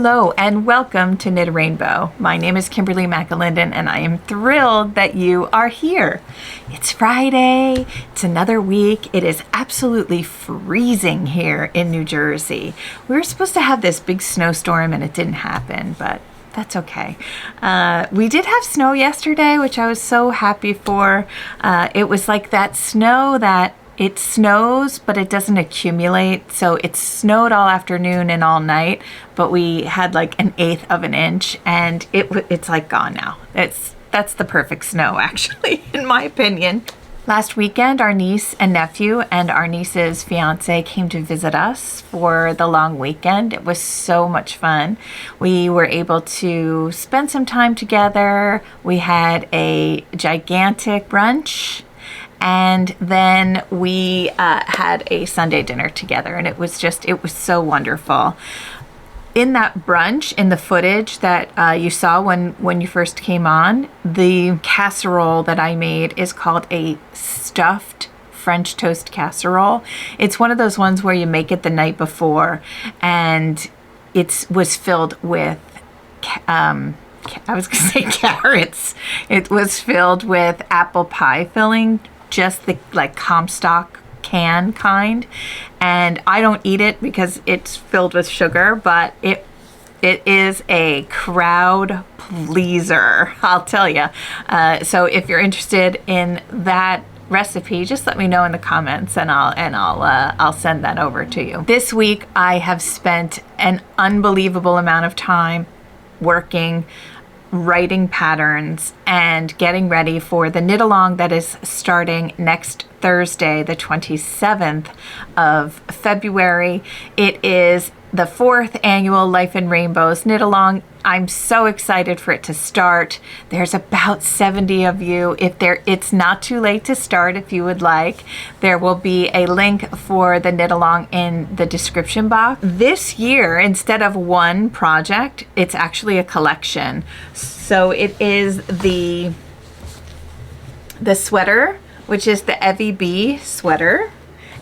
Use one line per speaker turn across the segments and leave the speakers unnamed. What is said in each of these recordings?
Hello and welcome to Knit a Rainbow. My name is Kimberly McAlinden and I am thrilled that you are here. It's Friday, it's another week. It is absolutely freezing here in New Jersey. We were supposed to have this big snowstorm and it didn't happen, but that's okay. We did have snow yesterday, which I was so happy for. It was like that snow that it snows, but it doesn't accumulate. So it snowed all afternoon and all night, but we had like 1/8 of an inch, and it's like gone now. That's the perfect snow, actually, in my opinion. Last weekend, our niece and nephew and our niece's fiance came to visit us for the long weekend. It was so much fun. We were able to spend some time together. We had a gigantic brunch. And then we had a Sunday dinner together, and it was so wonderful. In that brunch, in the footage that you saw when you first came on, the casserole that I made is called a stuffed French toast casserole. It's one of those ones where you make it the night before, and it was filled with I was gonna say carrots. It was filled with apple pie filling, just the like Comstock can kind, and I don't eat it because it's filled with sugar, but it is a crowd pleaser, I'll tell you. So if you're interested in that recipe, just let me know in the comments and I'll send that over to you. This week I have spent an unbelievable amount of time working, writing patterns, and getting ready for the Knitalong that is starting next Thursday, the 27th of February. It is the 4th annual Life in Rainbows Knitalong. I'm so excited for it to start. There's about 70 of you. It's not too late to start if you would like. There will be a link for the Knitalong in the description box. This year, instead of one project, it's actually a collection. So it is the sweater, which is the Evie B sweater,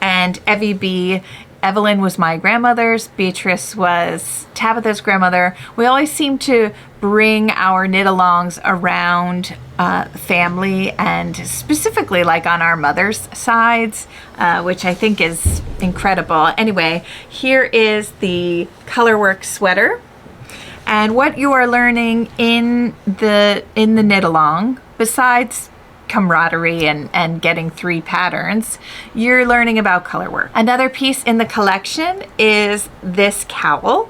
and Evie B, Evelyn was my grandmother's, Beatrice was Tabitha's grandmother. We always seem to bring our knit-alongs around family, and specifically like on our mother's sides, which I think is incredible. Anyway, here is the colorwork sweater. And what you are learning in the knit-along, besides camaraderie and getting 3 patterns, you're learning about color work. Another piece in the collection is this cowl.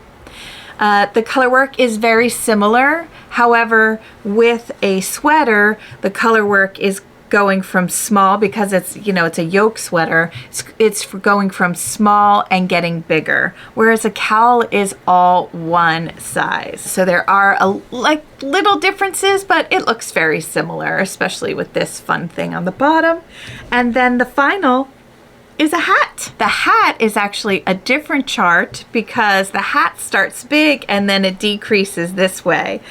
The color work is very similar. However, with a sweater, the color work is going from small, because it's a yoke sweater, it's going from small and getting bigger, whereas a cowl is all one size. So there are little differences, but it looks very similar, especially with this fun thing on the bottom. And then the final is a hat. The hat is actually a different chart because the hat starts big and then it decreases this way.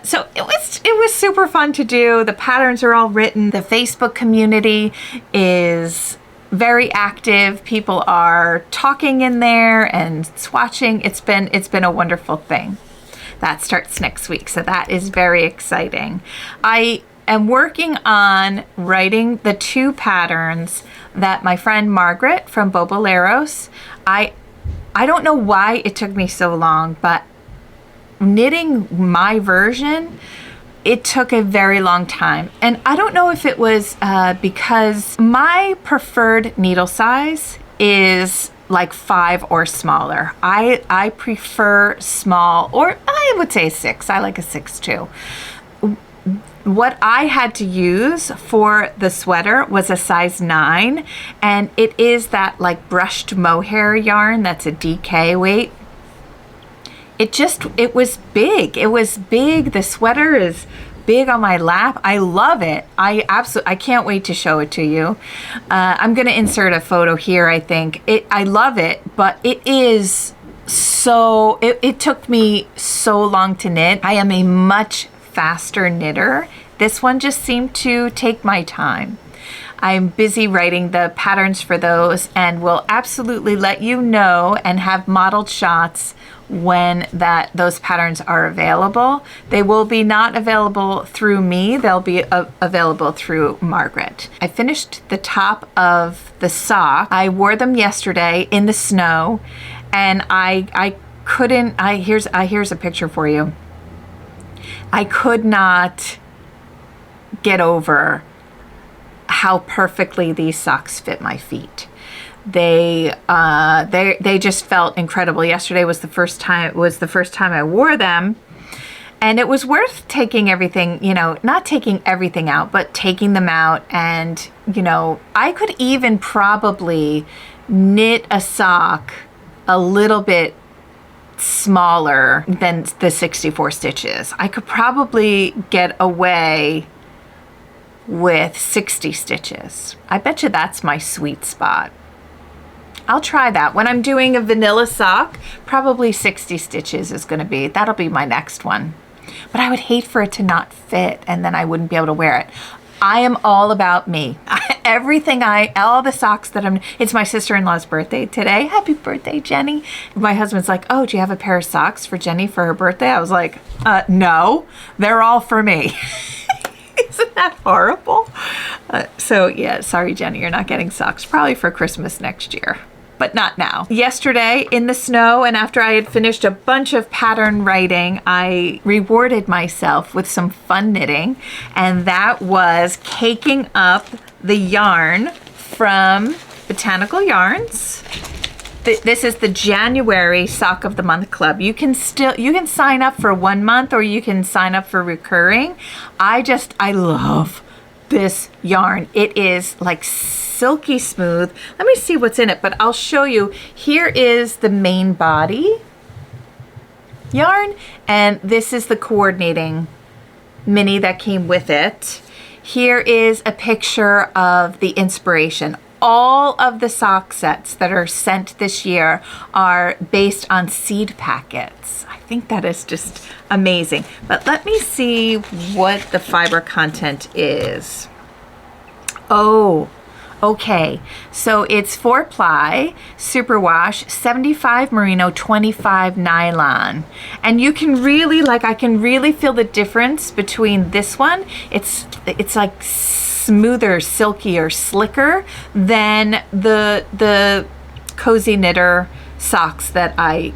So it was super fun to do. The patterns are all written. The Facebook community is very active. People are talking in there and swatching. It's been a wonderful thing. That starts next week, so that is very exciting. I am working on writing the 2 patterns that my friend Margaret from Boboleros. I don't know why it took me so long, but knitting my version, it took a very long time. And I don't know if it was because my preferred needle size is like 5 or smaller. I prefer small, or I would say 6. I like a 6 too. What I had to use for the sweater was a size 9, and it is that like brushed mohair yarn that's a DK weight. It was big. It was big. The sweater is big on my lap. I love it. I can't wait to show it to you. I'm going to insert a photo here, I think. I love it, but it is so, it took me so long to knit. I am a much faster knitter. This one just seemed to take my time. I'm busy writing the patterns for those and will absolutely let you know and have modeled shots when those patterns are available. They will be not available through me, they'll be available through Margaret. I finished the top of the sock. I wore them yesterday in the snow, and I couldn't, here's a picture for you. I could not get over how perfectly these socks fit my feet. They just felt incredible. Yesterday was the first time I wore them, and it was worth taking everything, not taking everything out, but taking them out. And I could even probably knit a sock a little bit smaller than the 64 stitches. I could probably get away with 60 stitches. I bet you that's my sweet spot. I'll try that. When I'm doing a vanilla sock, probably 60 stitches is going to be, that'll be my next one. But I would hate for it to not fit, and then I wouldn't be able to wear it. I am all about me. All the socks that it's my sister-in-law's birthday today. Happy birthday, Jenny. My husband's like, oh, do you have a pair of socks for Jenny for her birthday? I was like, no, they're all for me. Isn't that horrible? So yeah, sorry, Jenny, you're not getting socks. Probably for Christmas next year, but not now. Yesterday in the snow, and after I had finished a bunch of pattern writing, I rewarded myself with some fun knitting, and that was caking up the yarn from Botanical Yarns. This is the January Sock of the Month Club. You can sign up for 1 month, or you can sign up for recurring. I love this yarn. It is like silky smooth. Let me see what's in it, but I'll show you. Here is the main body yarn, and this is the coordinating mini that came with it. Here is a picture of the inspiration. All of the sock sets that are sent this year are based on seed packets. I think that is just amazing. But let me see what the fiber content is. Oh, okay. So it's 4-ply, superwash, 75 merino, 25 nylon. And you can really, I can really feel the difference between this one. It's like smoother, silkier, slicker than the Cozy Knitter socks that I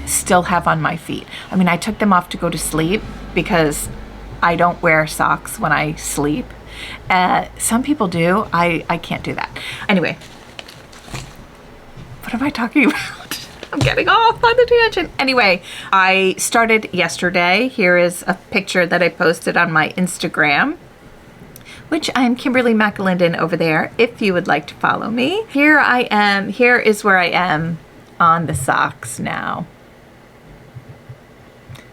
still have on my feet. I mean, I took them off to go to sleep because I don't wear socks when I sleep. Some people do. I can't do that. Anyway, what am I talking about? I'm getting off on the tangent. Anyway, I started yesterday. Here is a picture that I posted on my Instagram, which I'm Kimberly McAlinden over there, if you would like to follow me. Here I am. Here is where I am on the socks now.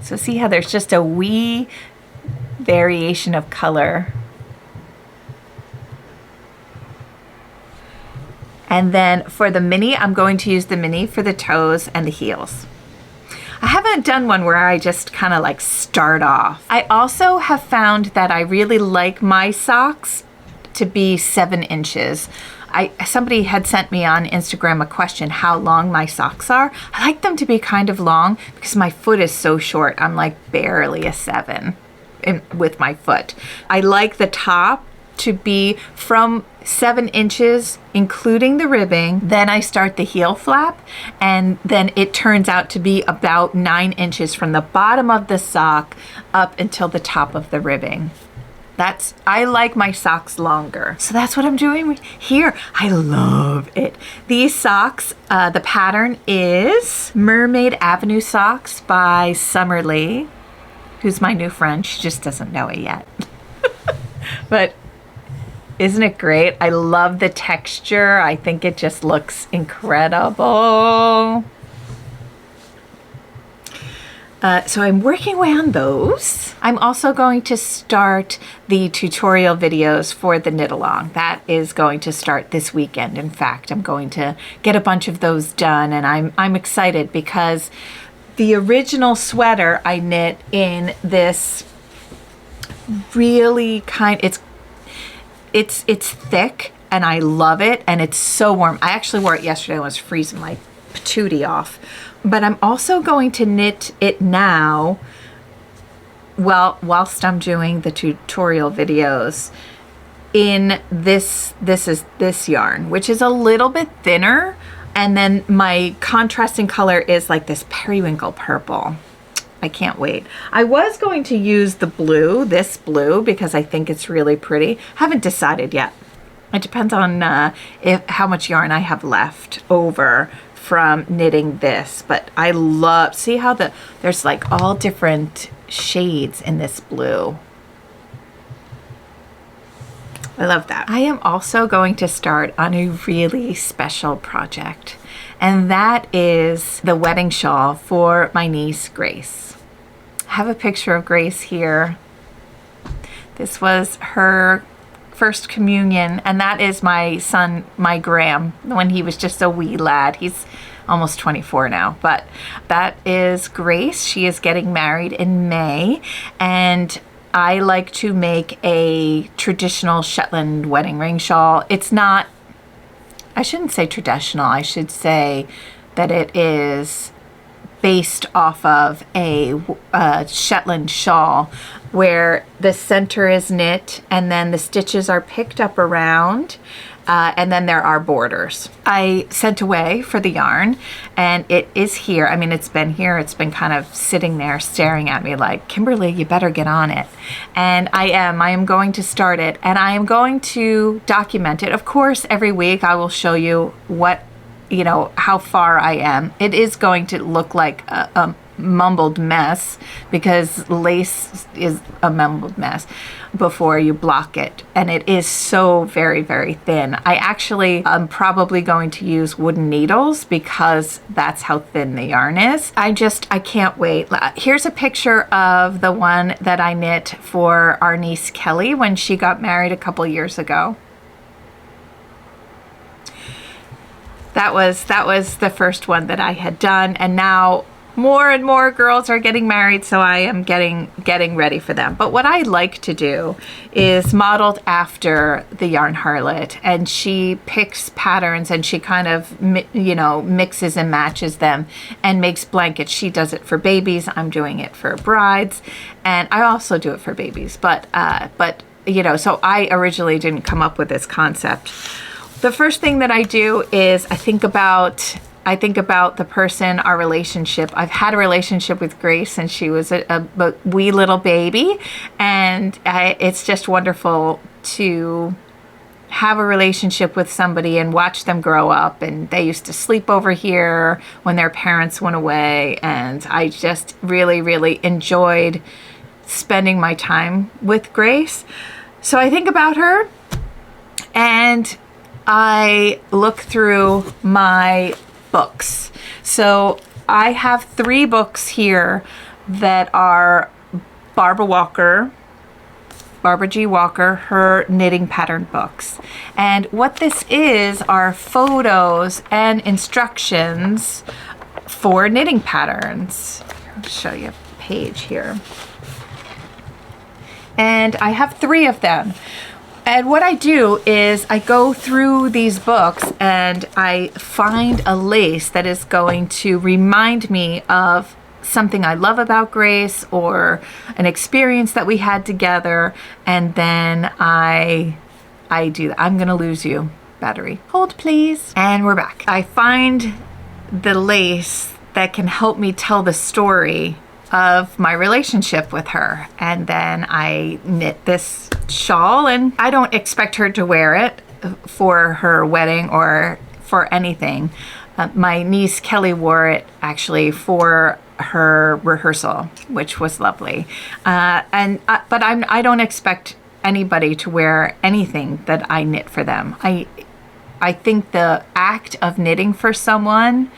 So see how there's just a wee variation of color. And then for the mini, I'm going to use the mini for the toes and the heels. I haven't done one where I just kind of start off. I also have found that I really like my socks to be 7 inches. Somebody had sent me on Instagram a question how long my socks are. I like them to be kind of long because my foot is so short. I'm barely a 7 with my foot. I like the top to be from 7 inches, including the ribbing. Then I start the heel flap, and then it turns out to be about 9 inches from the bottom of the sock up until the top of the ribbing. I like my socks longer. So that's what I'm doing here. I love it. These socks, the pattern is Mermaid Avenue Socks by Summerlee, who's my new friend. She just doesn't know it yet. But isn't it great? I love the texture. I think it just looks incredible. So I'm working away on those. I'm also going to start the tutorial videos for the Knitalong. That is going to start this weekend. In fact, I'm going to get a bunch of those done, and I'm excited because the original sweater I knit in this really it's thick and I love it, and it's so warm. I actually wore it yesterday. I was freezing my patootie off. But I'm also going to knit it now, well, whilst I'm doing the tutorial videos, in this yarn, which is a little bit thinner. And then my contrasting color is like this periwinkle purple. I can't wait. I was going to use the blue, this blue, because I think it's really pretty. Haven't decided yet. It depends on how much yarn I have left over from knitting this. But I love, see how there's like all different shades in this blue. I love that. I am also going to start on a really special project, and that is the wedding shawl for my niece, Grace. I have a picture of Grace here. This was her first communion, and that is my son, my Graham, when he was just a wee lad. He's almost 24 now, but that is Grace. She is getting married in May, and I like to make a traditional Shetland wedding ring shawl. It's not, I shouldn't say traditional, I should say that it is based off of a Shetland shawl where the center is knit and then the stitches are picked up around, and then there are borders. I sent away for the yarn, and it is here. I mean, it's been here. It's been kind of sitting there staring at me like, Kimberly, you better get on it. And I am going to start it, and I am going to document it. Of course, every week I will show you what, you know, how far I am. It is going to look like a mumbled mess, because lace is a mumbled mess before you block it, and it is so very, very thin. I actually am probably going to use wooden needles because that's how thin the yarn is. I can't wait. Here's a picture of the one that I knit for our niece Kelly when she got married a couple years ago. That was the first one that I had done, and now more and more girls are getting married, so I am getting ready for them. But what I like to do is modeled after the Yarn Harlot, and she picks patterns and she kind of, you know, mixes and matches them and makes blankets. She does it for babies. I'm doing it for brides, and I also do it for babies. But you know, so I originally didn't come up with this concept. The first thing that I do is I think about the person, our relationship. I've had a relationship with Grace since she was a wee little baby, and it's just wonderful to have a relationship with somebody and watch them grow up. And they used to sleep over here when their parents went away, and I just really, really enjoyed spending my time with Grace. So I think about her, and I look through my books. So I have 3 books here that are Barbara G. Walker, her knitting pattern books. And what this is are photos and instructions for knitting patterns. I'll show you a page here. And I have 3 of them. And what I do is I go through these books and I find a lace that is going to remind me of something I love about Grace or an experience that we had together, and then I do that. I'm gonna lose you. Battery. Hold please. And we're back. I find the lace that can help me tell the story of my relationship with her, and then I knit this shawl, and I don't expect her to wear it for her wedding or for anything. My niece Kelly wore it actually for her rehearsal, which was lovely. But I don't expect anybody to wear anything that I knit for them. I think the act of knitting for someone,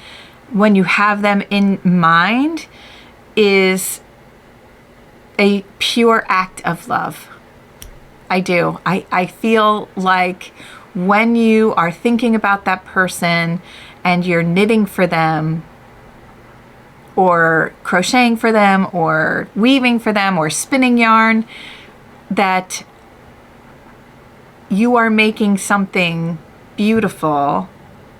when you have them in mind, is a pure act of love. I do. I feel like when you are thinking about that person and you're knitting for them or crocheting for them or weaving for them or spinning yarn, that you are making something beautiful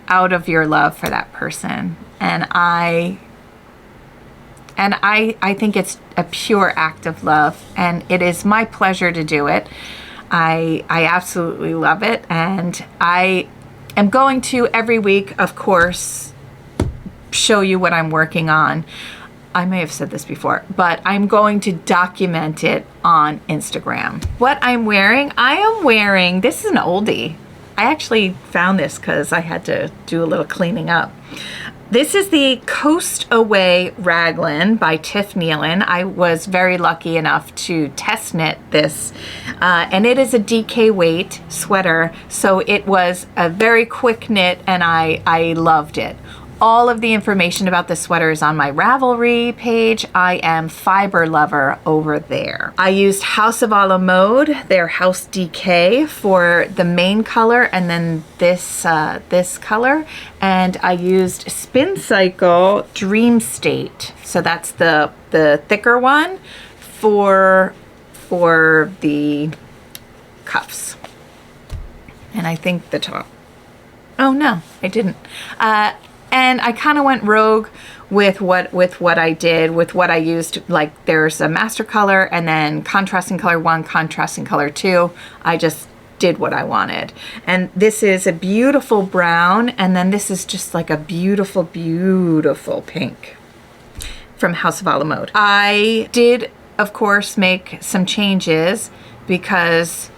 out of your love for that person. And I think it's a pure act of love, and it is my pleasure to do it. I absolutely love it, and I am going to every week, of course, show you what I'm working on. I may have said this before, but I'm going to document it on Instagram. What I'm wearing, I am wearing, this is an oldie. I actually found this because I had to do a little cleaning up. This is the Coast Away Raglan by Tiff Nealon. I was very lucky enough to test knit this, and it is a DK weight sweater, so it was a very quick knit, and I loved it. All of the information about the sweater is on my Ravelry page. I am fiberlover over there. I used House of a la Mode, their House DK, for the main color, and then this color. And I used Spin Cycle Dream State. So that's the thicker one for the cuffs. And I think the top. Oh no, I didn't. And I kind of went rogue with what I did, with what I used. Like, there's a master color and then contrasting color 1, contrasting color 2. I just did what I wanted. And this is a beautiful brown, and then this is just like a beautiful, beautiful pink from House of a la Mode. I did, of course, make some changes because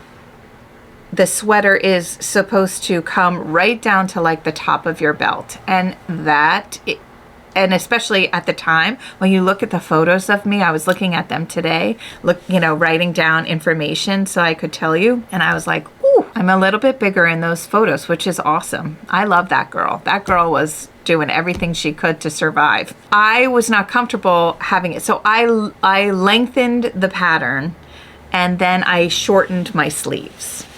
the sweater is supposed to come right down to like the top of your belt, and and especially at the time when you look at the photos of me, I was looking at them today, writing down information so I could tell you, and I was like, ooh, I'm a little bit bigger in those photos, which is awesome. I love that girl. That girl was doing everything she could to survive. I was not comfortable having it, so I lengthened the pattern, and then I shortened my sleeves.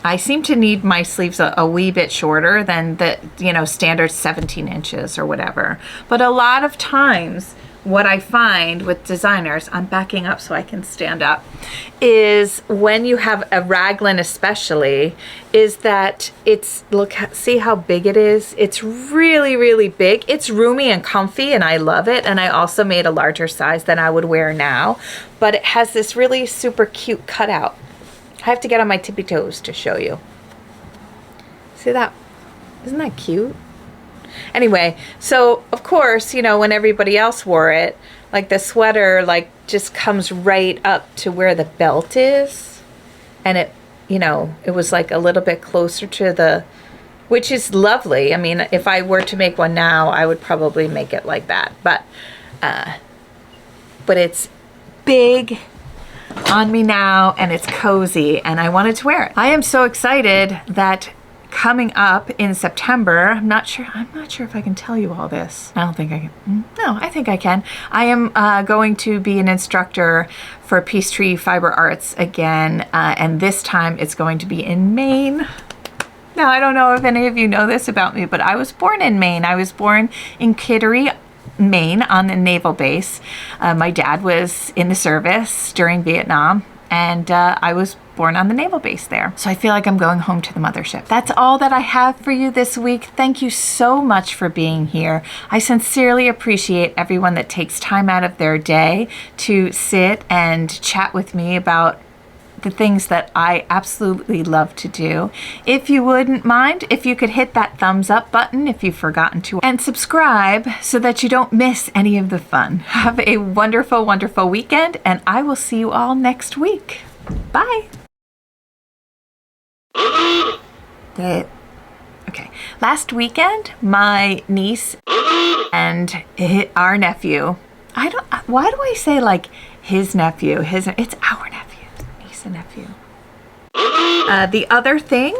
I seem to need my sleeves a wee bit shorter than the, standard 17 inches or whatever. But a lot of times what I find with designers, I'm backing up so I can stand up, is when you have a raglan especially, is that see how big it is? It's really, really big. It's roomy and comfy, and I love it. And I also made a larger size than I would wear now, but it has this really super cute cutout. I have to get on my tippy toes to show you. See that? Isn't that cute? Anyway, so of course, when everybody else wore it, like the sweater, just comes right up to where the belt is. And it was like a little bit closer to which is lovely. I mean, if I were to make one now, I would probably make it like that. But it's big on me now, and it's cozy, and I wanted to wear it. I am so excited that coming up in September, I'm not sure if I can tell you all this. I don't think I can. No, I think I can. I am going to be an instructor for Peachtree Fiber Arts again, and this time it's going to be in Maine. Now, I don't know if any of you know this about me, but I was born in Maine. I was born in Kittery, Maine, on the naval base. My dad was in the service during Vietnam, and I was born on the naval base there. So I feel like I'm going home to the mothership. That's all that I have for you this week. Thank you so much for being here. I sincerely appreciate everyone that takes time out of their day to sit and chat with me about the things that I absolutely love to do. If you wouldn't mind, if you could hit that thumbs up button if you've forgotten to, and subscribe so that you don't miss any of the fun. Have a wonderful, wonderful weekend, and I will see you all next week. Bye. Okay. Last weekend, my niece and our nephew, why do I say like his nephew? It's our nephew. A nephew. The other thing,